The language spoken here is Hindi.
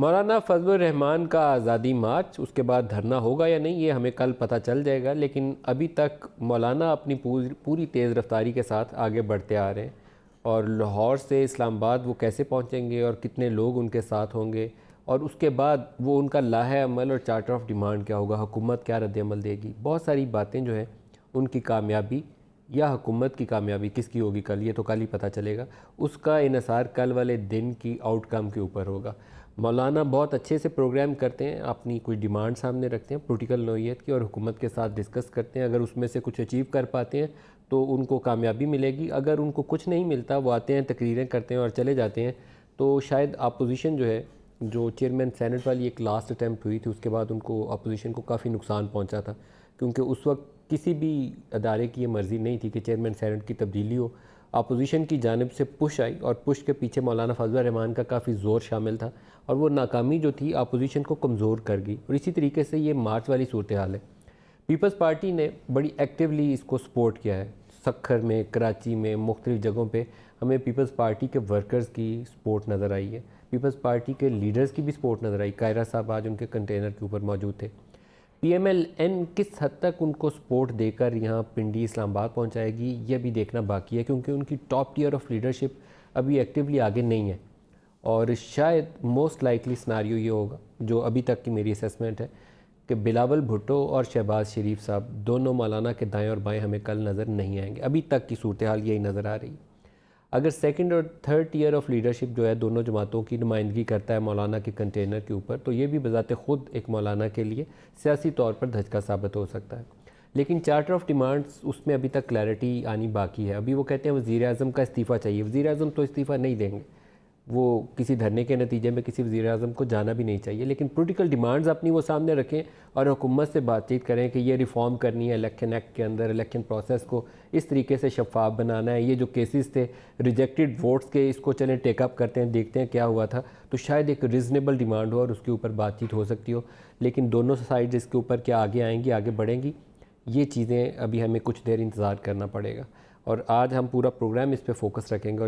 मौलाना फजलुर रहमान का आज़ादी मार्च, उसके बाद धरना होगा या नहीं ये हमें कल पता चल जाएगा, लेकिन अभी तक मौलाना अपनी पूरी तेज़ रफ्तारी के साथ आगे बढ़ते आ रहे हैं। और लाहौर से इस्लामाबाद वो कैसे पहुंचेंगे और कितने लोग उनके साथ होंगे, और उसके बाद वो उनका लाहे अमल और चार्टर ऑफ डिमांड क्या होगा, हुकूमत क्या रद्द-ए-अमल देगी, बहुत सारी बातें जो हैं उनकी कामयाबी या हुकूमत की कामयाबी किसकी होगी कल, ये तो कल ही पता चलेगा। उसका इन्हिसार कल वाले दिन की आउटकम के ऊपर होगा। मौलाना बहुत अच्छे से प्रोग्राम करते हैं, अपनी कोई डिमांड सामने रखते हैं पोलिटिकल नौइयत की और हुकूमत के साथ डिस्कस करते हैं। अगर उसमें से कुछ अचीव कर पाते हैं तो उनको कामयाबी मिलेगी, अगर उनको कुछ नहीं मिलता, वो आते हैं, तकरीरें करते हैं और चले जाते हैं, तो शायद अपोजिशन जो है, जो चेयरमैन सेनेट वाली एक लास्ट अटैम्प्ट हुई थी, उसके बाद उनको अपोजिशन को काफ़ी नुकसान पहुंचा था, क्योंकि उस वक्त किसी भी अदारे की ये मर्ज़ी नहीं थी कि चेयरमैन सेनेट की तब्दीली हो। अपोजिशन की जानिब से पुश आई और पुश के पीछे मौलाना फजलुर रहमान का काफ़ी ज़ोर शामिल था, और वो नाकामी जो थी अपोजिशन को कमज़ोर कर गई। और इसी तरीके से ये मार्च वाली सूरत हाल है। पीपल्स पार्टी ने बड़ी एक्टिवली इसको सपोर्ट किया है। सक्खर में, कराची में, मुख्तलिफ़ जगहों पे हमें पीपल्स पार्टी के वर्कर्स की सपोर्ट नज़र आई है, पीपल्स पार्टी के लीडर्स की भी सपोर्ट नज़र आई। कायरा साहब आज उनके कंटेनर के ऊपर मौजूद थे। पीएमएलएन किस हद तक उनको सपोर्ट देकर यहाँ पिंडी इस्लामाबाद पहुँचाएगी, यह भी देखना बाकी है, क्योंकि उनकी टॉप टियर ऑफ लीडरशिप अभी एक्टिवली आगे नहीं है। और शायद मोस्ट लाइकली सिनारियो ये होगा, जो अभी तक की मेरी असेसमेंट है, कि बिलावल भुट्टो और शहबाज शरीफ साहब दोनों मौलाना के दाएं और बाएं हमें कल नज़र नहीं आएंगे। अभी तक की सूरत हाल यही नज़र आ रही। अगर सेकंड और थर्ड टियर ऑफ लीडरशिप जो है दोनों जमातों की नुमाइंदगी करता है मौलाना के कंटेनर के ऊपर, तो ये भी बजाते ख़ुद एक मौलाना के लिए सियासी तौर पर धचका साबित हो सकता है। लेकिन चार्टर ऑफ डिमांड्स, उसमें अभी तक क्लैरिटी आनी बाकी है। अभी वो कहते हैं वज़ीर आज़म का इस्तीफ़ा चाहिए। वज़ीर आज़म तो इस्तीफ़ा नहीं देंगे, वो किसी धरने के नतीजे में किसी वज़ीर आज़म को जाना भी नहीं चाहिए, लेकिन पॉलिटिकल डिमांड्स अपनी वो सामने रखें और हुकूमत से बातचीत करें कि ये रिफ़ॉर्म करनी है इलेक्शन एक्ट के अंदर, इलेक्शन प्रोसेस को इस तरीके से शफाफ बनाना है। ये जो केसेस थे रिजेक्टेड वोट्स के, इसको चलें टेकअप करते हैं, देखते हैं क्या हुआ था, तो शायद एक रीज़नेबल डिमांड हो और उसके ऊपर बातचीत हो सकती हो। लेकिन दोनों साइड इसके ऊपर क्या आगे आएंगी, आगे बढ़ेंगी, ये चीज़ें अभी हमें कुछ देर इंतज़ार करना पड़ेगा। और आज हम पूरा प्रोग्राम इस पर फोकस रखेंगे।